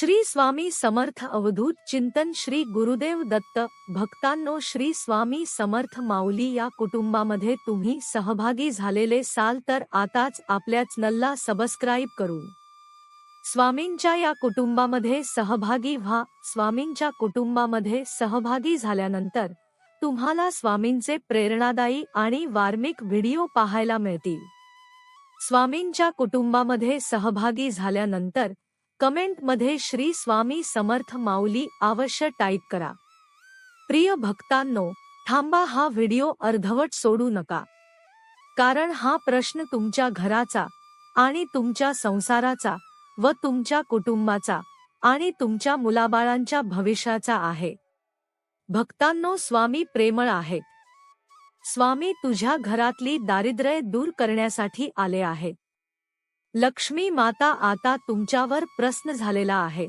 श्री स्वामी समर्थ अवधूत चिंतन श्री गुरुदेव दत्त भक्तांनो, श्री स्वामी समर्थ माऊली या कुटुंबामध्ये तुम्ही सहभागी झालेले साल तर आताच आपल्या चॅनलला सबस्क्राइब करून स्वामींच्या या कुटुंबामध्ये सहभागी व्हा। स्वामींच्या कुटुंबामध्ये सहभागी झाल्यानंतर तुम्हाला स्वामींचे प्रेरणादायी आणि वार्मिक व्हिडिओ पाहायला मिळतील। स्वामींच्या कुटुंबामध्ये सहभागी झाल्यानंतर कमेंट मध्ये श्री स्वामी समर्थ माऊली अवश्य टाइप करा। प्रिय भक्तांनो, थांबा, हा व्हिडिओ अर्धवट सोडू नका, कारण हा प्रश्न तुमच्या घराचा आणि तुमच्या संसाराचा व तुमच्या कुटुंबाचा आणि तुमच्या मुलाबाळांच्या भविष्याचा आहे। भक्तांनो, स्वामी प्रेमळ आहेत। स्वामी तुझ्या घरातली दारिद्र्य दूर करण्यासाठी आले आहेत। लक्ष्मी माता आता तुमच्यावर प्रसन्न झालेला आहे।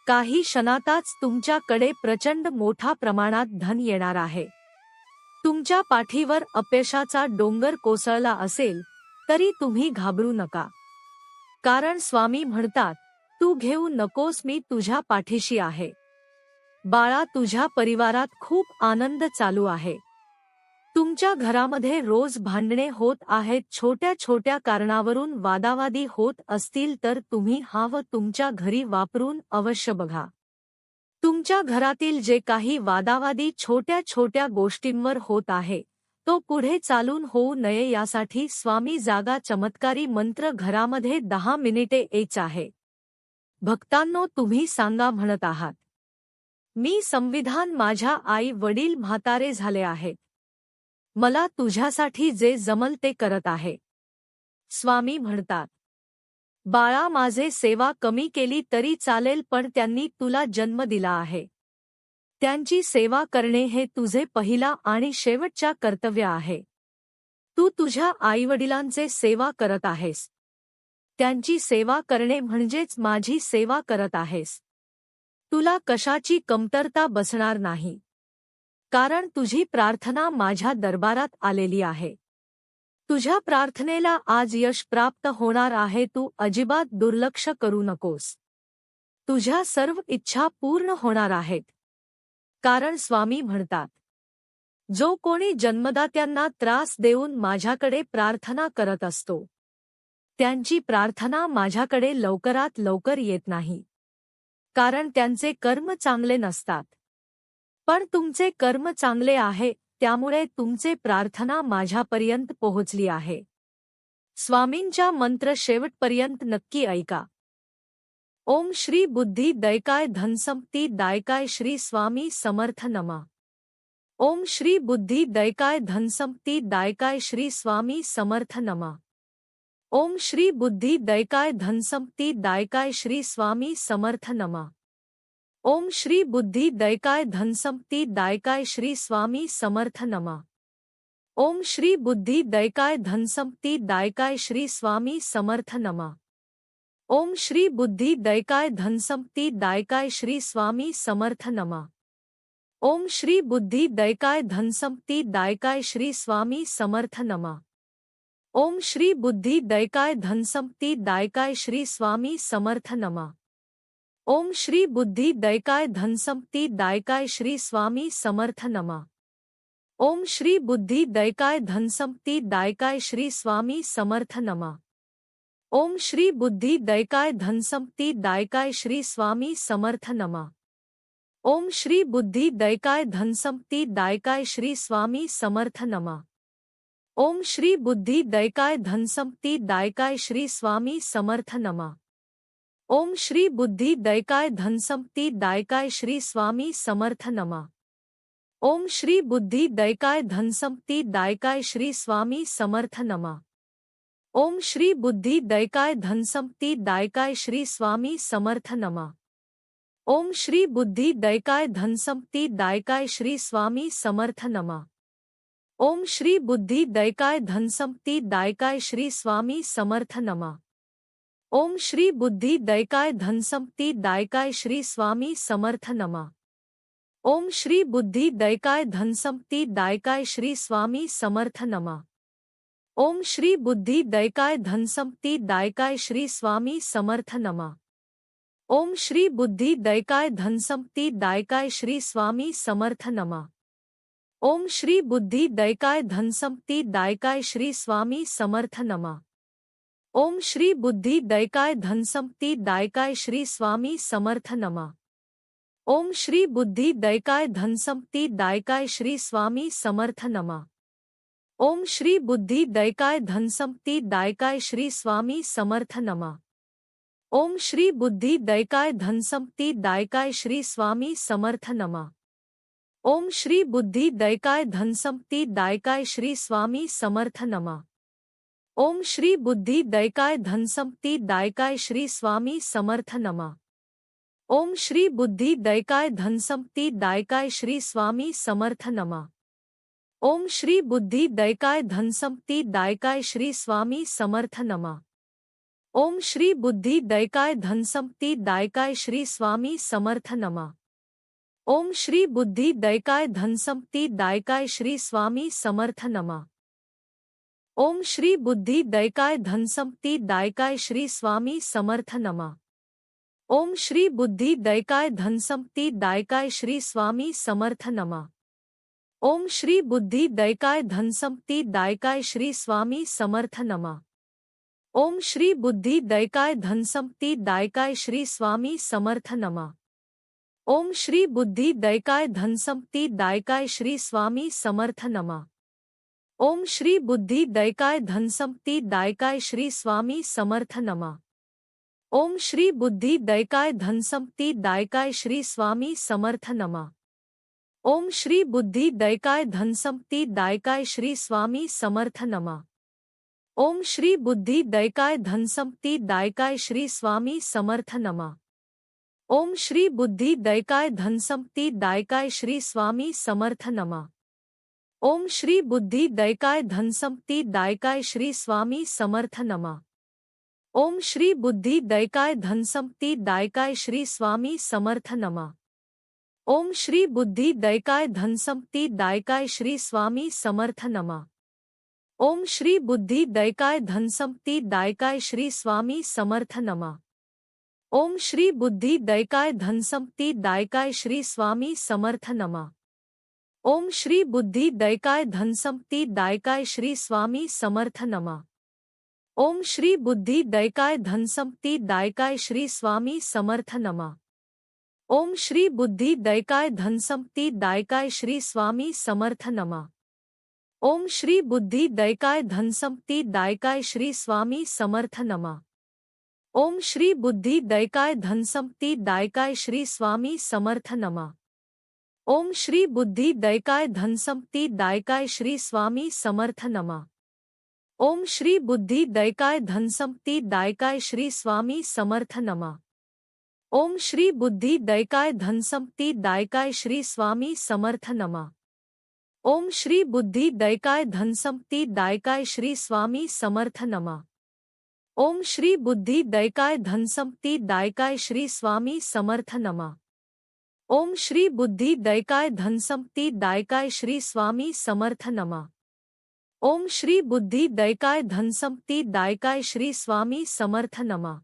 काही क्षणातच तुमच्याकडे प्रचंड मोठा प्रमाणात धन येणार आहे। तुमच्या पाठीवर अपयशाचा डोंगर कोसळला असेल तरी तुम्ही घाबरू नका, कारण स्वामी म्हणतात, तू घेऊ नकोस, मी तुझ्या पाठीशी आहे। बाळा, तुझ्या परिवारात खूप आनंद चालू आहे। तुमच्या घरामध्ये रोज भांडणे होत आहेत, छोट्या छोट्या कारणावरून वादावादी होत असतील तर तुम्ही हा व तुमच्या घरी वापरून अवश्य बघा। तुमच्या घरातील जे काही वादावादी छोट्या छोट्या गोष्टींवर होत आहे तो पुढे चालून होऊ नये यासाठी स्वामी जागा चमत्कारी मंत्र घरामध्ये 10 मिनिटे येच आहे। भक्तांनो, तुम्ही सांगा म्हणत आहात, मी संविधान, माझ्या आई वडील म्हातारे झाले आहेत, मला तुझ्यासाठी जे जमल ते करत आहे। स्वामी म्हणतात, बाळा, माझे सेवा कमी केली तरी चालेल, पण त्यांनी तुला जन्म दिला आहे। त्यांची सेवा करणे हे तुझे पहिला आणि शेवटचा कर्तव्य आहे। तू तुझ्या आईवडिलांचे सेवा करत आहेस। त्यांची सेवा करणे म्हणजेच माझी सेवा करत आहेस। तुला कशाची कमतरता बसणार नाही, कारण तुझी प्रार्थना माझ्या दरबारात आलेली आहे। तुझ्या प्रार्थनेला आज यश प्राप्त होणार आहे। तू अजिबात दुर्लक्ष करू नकोस। तुझ्या सर्व इच्छा पूर्ण होणार आहेत, कारण स्वामी म्हणतात, जो कोणी जन्मदात्यांना त्रास देऊन माझ्याकडे प्रार्थना करत असतो त्यांची प्रार्थना माझ्याकडे लवकरात लवकर येत नाही, कारण त्यांचे कर्म चांगले नसतात। पण तुमचे कर्म चांगले आहे, त्यामुळे तुमचे प्रार्थना माझ्यापर्यंत पोहोचली आहे। स्वामींचा मंत्र शेवटपर्यंत नक्की ऐका। ओम श्री बुद्धी दैकाय धनसंपत्ती दायकाय श्री स्वामी समर्थ नमः। ओम श्री बुद्धी दैकाय धनसंपत्ती दायकाय श्री स्वामी समर्थ नमः। ओम श्री बुद्धी दैकाय धनसंपत्ती दायकाय श्री स्वामी समर्थ नमः। ओम श्री बुद्धि दैकाय धनसंपत्ति दायकाय श्री स्वामी समर्थ नमः। ओम श्री बुद्धि दैकाय धनसंपत्ति दायकाय श्री स्वामी समर्थ नमः। ओम श्री बुद्धि दैकाय धनसंपत्ति दायकाय श्री स्वामी समर्थ नमः। ओम श्री बुद्धि दैकाय धनसंपत्ति दायकाय श्री स्वामी समर्थ नमः। ओम श्री बुद्धि दैकाय धनसंपत्ति दायकाय श्री स्वामी समर्थ नमः। ओम श्री बुद्धि दैकाय धनसंपत्ति दायकाय श्री स्वामी समर्थ नमः। ओम श्री बुद्धि दैकाय धनसंपत्ति दायकाय श्री स्वामी समर्थ नमः। ओम श्री बुद्धि दैकाय धनसंपत्ति दायकाय श्री स्वामी समर्थ नमः। ओम श्री बुद्धि दैकाय धनसंपत्ति दायकाय श्री स्वामी समर्थ नमः। ओम श्री बुद्धि दैकाय धनसंपत्ति दायकाय श्री स्वामी समर्थ नमः। ओम श्री बुद्धि दैकाय धनसंपत्ति दायकाय श्री स्वामी समर्थ नमः। ओम श्री बुद्धि दैकाय धनसंपत्ति दायकाय श्री स्वामी समर्थ नमः। ओम श्री बुद्धि दैकाय धनसंपत्ति दायकाय श्री स्वामी समर्थ नमः। ओम श्री बुद्धि दैकाय धनसंपत्ति दायकाय श्री स्वामी समर्थ नमः। ओम श्री बुद्धि दैकाय धनसंपत्ति दायकाय श्री स्वामी समर्थ नमः। ओम श्री बुद्धि दैकाय धनसंपत्ति दायकाय श्री स्वामी समर्थ नमः। ओम श्री बुद्धि दैकाय धनसंपत्ति दायकाय श्री स्वामी समर्थ नमः। ओम श्री बुद्धि दैकाय धनसंपत्ति दायकाय श्री स्वामी समर्थ नमः। ओम श्री बुद्धि दैकाय धनसंपत्ति दायकाय श्री स्वामी समर्थ नमः। ओम श्री बुद्धि दैकाय धनसंपत्ति दायकाय श्री स्वामी समर्थ नमः। ओम श्री बुद्धि दैकाय धनसंपत्ति दायकाय श्री स्वामी समर्थ नमः। ओम श्री बुद्धि दैकाय धनसंपत्ति दायकाय श्री स्वामी समर्थ नमः। ओम श्री बुद्धि दैकाय धनसंपत्ति दायकाय श्री स्वामी समर्थ नमः। ओम श्री बुद्धि दैकाय धनसंपत्ति दायकाय श्री स्वामी समर्थ नमः। ओम श्री बुद्धि दैकाय धनसंपत्ति दायकाय श्री स्वामी समर्थ नमः। ओम श्री बुद्धि दैकाय धनसंपत्ति दायकाय श्री स्वामी समर्थ नमः। ओम श्री बुद्धि दैकाय धनसंपत्ति दायकाय श्री स्वामी समर्थ नमः। ओम श्री बुद्धि दैकाय धनसंपत्ति दायकाय श्री स्वामी समर्थ नमः। ओम श्री बुद्धि दैकाय धनसंपत्ति दायकाय श्री स्वामी समर्थ नमः। ओम श्री बुद्धि दैकाय धनसंपत्ति दायकाय श्री स्वामी समर्थ नमः। ओम श्री बुद्धि दैकाय धनसंपत्ति दायकाय श्री स्वामी समर्थ नमः। ओम श्री बुद्धि दैकाय धनसंपत्ति दायकाय श्री स्वामी समर्थ नमः। ओम श्री बुद्धि दैकाय धनसंपत्ति दायकाय श्री स्वामी समर्थ नमः। ओम श्री बुद्धि दैकाय धनसंपत्ति दायकाय श्री स्वामी समर्थ नमः। ओम श्री बुद्धि दैकाय धनसंपत्ति दायकाय श्री स्वामी समर्थ नमः। ओम श्री बुद्धि दैकाय धनसंपत्ति दायकाय श्री स्वामी समर्थ नमः। ओम श्री बुद्धि दैकाय धनसंपत्ति दायकाय श्री स्वामी समर्थ नमः। ओम श्री बुद्धि दैकाय धनसंपत्ति दायकाय श्री स्वामी समर्थ नमः। ओम श्री बुद्धि दैकाय धनसंपत्ति दायकाय श्री स्वामी समर्थ नमः। ओम श्री बुद्धि दैकाय धनसंपत्ति दायकाय श्री स्वामी समर्थ नमः। ओम श्री बुद्धि दैकाय धनसंपत्ति दायकाय श्री स्वामी समर्थ नमः। ओम श्री बुद्धि दैकाय धनसंपत्ति दायकाय श्री स्वामी समर्थ नमः। ओम श्री बुद्धि दैकाय धनसंपत्ति दायकाय श्री स्वामी समर्थ नमः। ओम श्री बुद्धि दैकाय धनसंपत्ति दायकाय श्री स्वामी समर्थ नमः। ओम श्री बुद्धि दैकाय धनसंपत्ति दायकाय श्री स्वामी समर्थ नमः। ओम श्री बुद्धि दैकाय धनसंपत्ति दायकाय श्री स्वामी समर्थ नमः। ओम श्री बुद्धि दैकाय धनसंपत्ति दायकाय श्री स्वामी समर्थ नमः। ओम श्री बुद्धि दैकाय धनसंपत्ति दायकाय श्री स्वामी समर्थ नमः। ओम श्री बुद्धि दैकाय धनसंपत्ति दायकाय श्री स्वामी समर्थ नमः। ओम श्री बुद्धि दैकाय धनसंपत्ति दायकाय श्री स्वामी समर्थ नमः। ओम श्री बुद्धि दैकाय धनसंपत्ति दायकाय श्री स्वामी समर्थ नमः। ओम श्री बुद्धि दैकाय धनसंपत्ति दायकाय श्री स्वामी समर्थ नमः। ओम श्री बुद्धि दैकाय धनसंपत्ति दायकाय श्री स्वामी समर्थ नमः। ओम श्री बुद्धि दैकाय धनसंपत्ति दायकाय श्री स्वामी समर्थ नमः। ओम श्री बुद्धि दैकाय धनसंपत्ति दायकाय श्री स्वामी समर्थ नमः। ओम श्री बुद्धि दैकाय धनसंपत्ति दायकाय श्री स्वामी समर्थ नमः। ओम श्री बुद्धि दैकाय धनसंपत्ति दायकाय श्री स्वामी समर्थ नमः। ओम श्री बुद्धि दैकाय धनसंपत्ति दायकाय श्री स्वामी समर्थ नमः।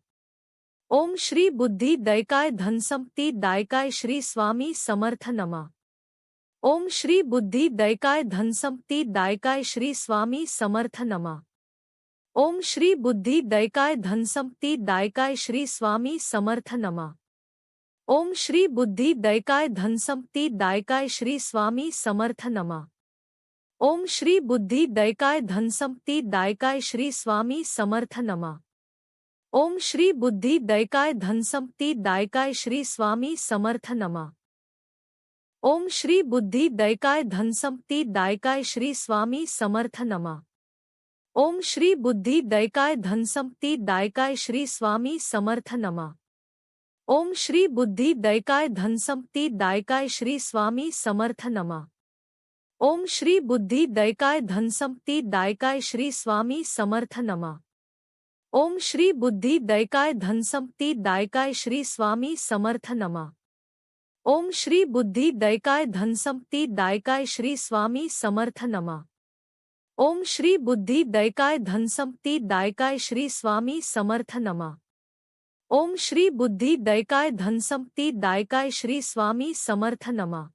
ओम श्री बुद्धि दैकाय धनसंपत्ति दायकाय श्री स्वामी समर्थ नमः। ओम श्री बुद्धि दैकाय धनसंपत्ति दायकाय श्री स्वामी समर्थ नमः। ओम श्री बुद्धि दैकाय धनसंपत्ति दायकाय श्री स्वामी समर्थ नमः। ओम श्री बुद्धि दैकाय धनसंपत्ति दायकाय श्री स्वामी समर्थ नमः। ओम श्री बुद्धि दैकाय धनसंपत्ति दायकाय श्री स्वामी समर्थ नमः। ओम श्री बुद्धि दैकाय धनसंपत्ति दायकाय श्री स्वामी समर्थ नमः। ओम श्री बुद्धि दैकाय धनसंपत्ति दायकाय श्री स्वामी समर्थ नमः। ओम श्री बुद्धि दैकाय धनसंपत्ति दायकाय श्री स्वामी समर्थ नमः। ओम श्री बुद्धि दैकाय धनसंपत्ति दायकाय श्री स्वामी समर्थ नमः। ओम श्री बुद्धि दैकाय धनसंपत्ति दायकाय श्री स्वामी समर्थ नमः। ओम श्री बुद्धि दैकाय धनसंपत्ति दायकाय श्री स्वामी समर्थ नमः। ओम श्री बुद्धि दैकाय धनसंपत्ति दायकाय श्री स्वामी समर्थ नमः। ओम श्री बुद्धि दैकाय धनसंपत्ति दायकाय श्री स्वामी समर्थ नमः।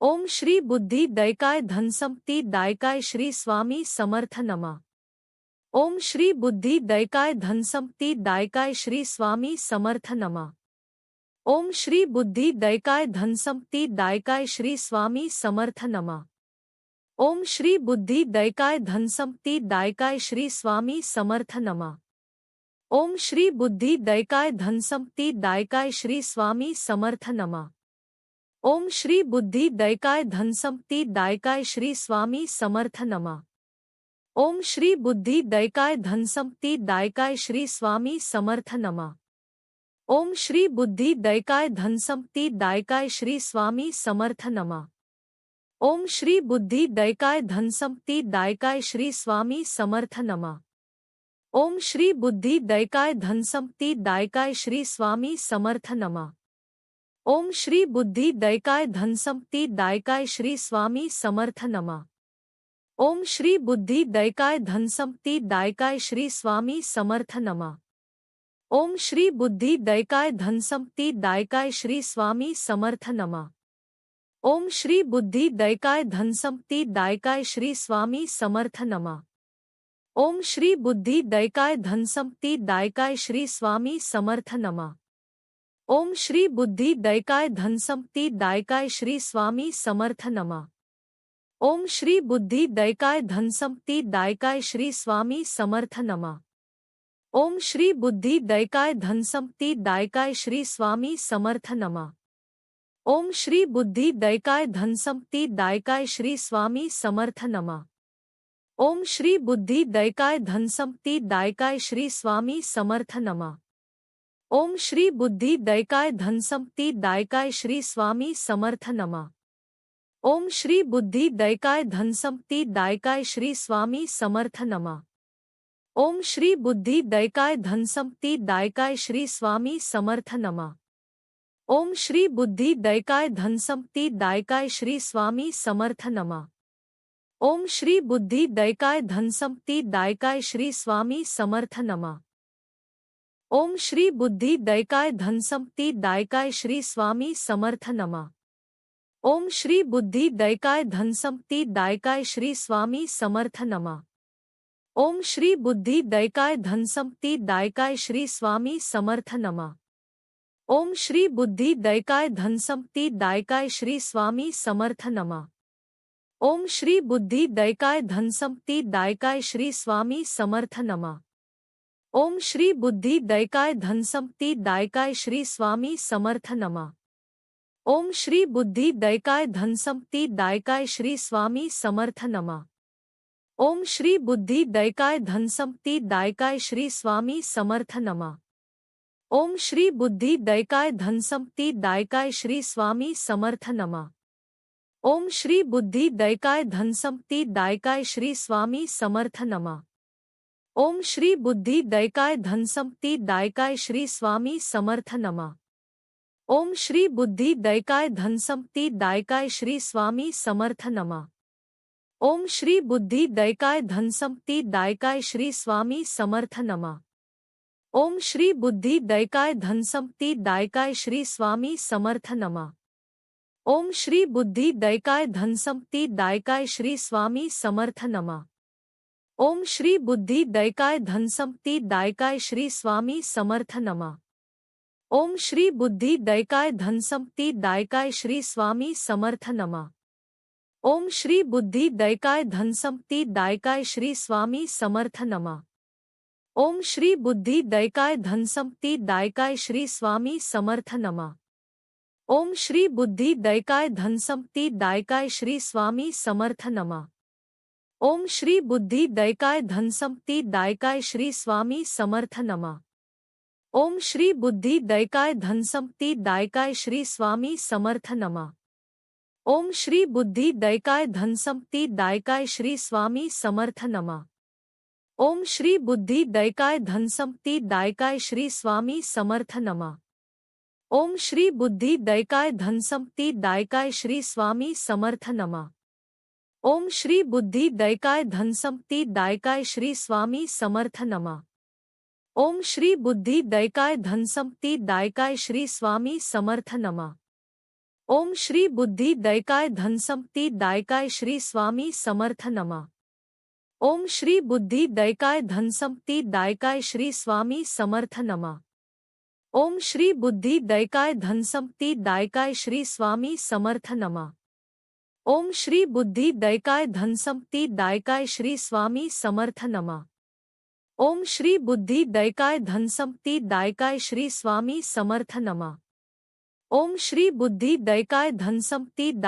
ओम श्री बुद्धि दैकाय धनसंपत्ति दायकाय श्री स्वामी समर्थ नमः। ओम श्री बुद्धि दैकाय धनसंपत्ति दायकाय श्री स्वामी समर्थ नमः। ओम श्री बुद्धि दैकाय धनसंपत्ति दायकाय श्री स्वामी समर्थ नमः। ओम श्री बुद्धि दैकाय धनसंपत्ति दायकाय श्री स्वामी समर्थ नमः। ओम श्री बुद्धि दैकाय धनसंपत्ति दायकाय श्री स्वामी समर्थ नमः। ओम श्री बुद्धि दैकाय धनसंपत्ति दायकाय श्री स्वामी समर्थ नमः। ओम श्री बुद्धि दैकाय धनसंपत्ति दायकाय श्री स्वामी समर्थ नमः। ओम श्री बुद्धि दैकाय धनसंपत्ति दायकाय श्री स्वामी समर्थ नमः। ओम श्री बुद्धि दैकाय धनसंपत्ति दायकाय श्री स्वामी समर्थ नमः। ओम श्री बुद्धि दैकाय धनसंपत्ति दायकाय श्री स्वामी समर्थ नमः। ओम श्री बुद्धि दैकाय धनसंपत्ति दायकाय श्री स्वामी समर्थ नमः। ओम श्री बुद्धि दैकाय धनसंपत्ति दायकाय श्री स्वामी समर्थ नमः। ओम श्री बुद्धि दैकाय धनसंपत्ति दायकाय श्री स्वामी समर्थ नमः। ओम श्री बुद्धि दैकाय धनसंपत्ति दायकाय श्री स्वामी समर्थ नमः। ओम श्री बुद्धि दैकाय धनसंपत्ति दायकाय श्री स्वामी समर्थ नमः। ओम श्री बुद्धि दैकाय धनसंपत्ति दायकाय श्री स्वामी समर्थ नमः। ओम श्री बुद्धि दैकाय धनसंपत्ति दायकाय श्री स्वामी समर्थ नमः। ओम श्री बुद्धि दैकाय धनसंपत्ति दायकाय श्री स्वामी समर्थ नमः। ओम श्री बुद्धि दैकाय धनसंपत्ति दायकाय श्री स्वामी समर्थ नमः। ओम श्री बुद्धि दैकाय धनसंपत्ति दायकाय श्री स्वामी समर्थ नमः। ओम श्री बुद्धि दैकाय धनसंपत्ति दायकाय श्री स्वामी समर्थ नमः। ओम श्री बुद्धि दैकाय धनसंपत्ति दायकाय श्री स्वामी समर्थ नमः। ओम श्री बुद्धि दैकाय धनसंपत्ति दायकाय श्री स्वामी समर्थ नमः। ओम श्री बुद्धि दैकाय धनसंपत्ति दायकाय श्री स्वामी समर्थ नमः। ओम श्री बुद्धि दैकाय धनसंपत्ति दायकाय श्री स्वामी समर्थ नमः। ओम श्री बुद्धि दैकाय धनसंपत्ति दायकाय श्री स्वामी समर्थ नमः। ओम श्री बुद्धि दैकाय धनसंपत्ति दायकाय श्री स्वामी समर्थ नमः। ओम श्री बुद्धि दैकाय धनसंपत्ति दायकाय श्री स्वामी समर्थ नमः। ओम श्री बुद्धि दैकाय धनसंपत्ति दायकाय श्री स्वामी समर्थ नमः। ओम श्री बुद्धि दैकाय धनसंपत्ति दायकाय श्री स्वामी समर्थ नमः। ओम श्री बुद्धि दैकाय धनसंपत्ति दायकाय श्री स्वामी समर्थ नमः। ओम श्री बुद्धि दैकाय धनसंपत्ति दायकाय श्री स्वामी समर्थ नमः। ओम श्री बुद्धि दैकाय धनसंपत्ति दायकाय श्री स्वामी समर्थ नमः। ओम श्री बुद्धि दैकाय धनसंपत्ति दायकाय श्री स्वामी समर्थ नमः। ओम श्री बुद्धि दैकाय धनसंपत्ति दायकाय श्री स्वामी समर्थ नमः। ओम श्री बुद्धि दैकाय धनसंपत्ति दायकाय श्री स्वामी समर्थ नमः। ओम श्री बुद्धि दैकाय धनसंपत्ति दायकाय श्री स्वामी समर्थ नमः। ओम श्री बुद्धि दैकाय धनसंपत्ति दायकाय श्री स्वामी समर्थ नमः। ओम श्री बुद्धि दैकाय धनसंपत्ति दायकाय श्री स्वामी समर्थ नमः। ओम श्री बुद्धि दैकाय धनसंपत्ति दायकाय श्री स्वामी समर्थ नमः। ओम श्री बुद्धि दैकाय धनसंपत्ति दायकाय श्री स्वामी समर्थ नमः। ओम श्री बुद्धि दैकाय धनसंपत्ति दायकाय श्री स्वामी समर्थ नमः। ओम श्री बुद्धि दैकाय धनसंपत्ति दायकाय श्री स्वामी समर्थ नमः। ओम श्री बुद्धि दैकाय धनसंपत्ति दायकाय श्री स्वामी समर्थ नमः। ओम श्री बुद्धि दैकाय धनसंपत्ति दायकाय श्री स्वामी समर्थ नमः। ओम श्री बुद्धि दैकाय धनसंपत्ति दायकाय श्री स्वामी समर्थ नमः। ओम श्री बुद्धि दैकाय धनसंपत्ति दायकाय श्री स्वामी समर्थ नमः। ओम श्री बुद्धि दैकाय धनसंपत्ति दायकाय श्री स्वामी समर्थ नमः। ओम श्री बुद्धि दैकाय धनसंपत्ति दायकाय श्री स्वामी समर्थ नमः। ओम श्री बुद्धि दैकाय धनसंपत्ति दायकाय श्री स्वामी समर्थ नमः। ओम श्री बुद्धि दैकाय धनसंपत्ति दायकाय श्री स्वामी समर्थ नमः। ओम श्री बुद्धि दैकाय धनसंपत्ति दायकाय श्री स्वामी समर्थ नमः। ओम श्री बुद्धि दैकाय धनसंपत्ति दायकाय श्री स्वामी समर्थ नमः। ओम श्री बुद्धि दैकाय धनसंपत्ति दायकाय श्री स्वामी समर्थ नमः। ओम श्री बुद्धि दैकाय धनसंपत्ति दायकाय श्री स्वामी समर्थ नमः। ओम श्री बुद्धि दैकाय धनसंपत्ति दायकाय श्री स्वामी समर्थ नमः। ओम श्री बुद्धि दैकाय धनसंपत्ति दायकाय श्री स्वामी समर्थ नमः। ओम श्री बुद्धि दैकाय धनसंपत्ति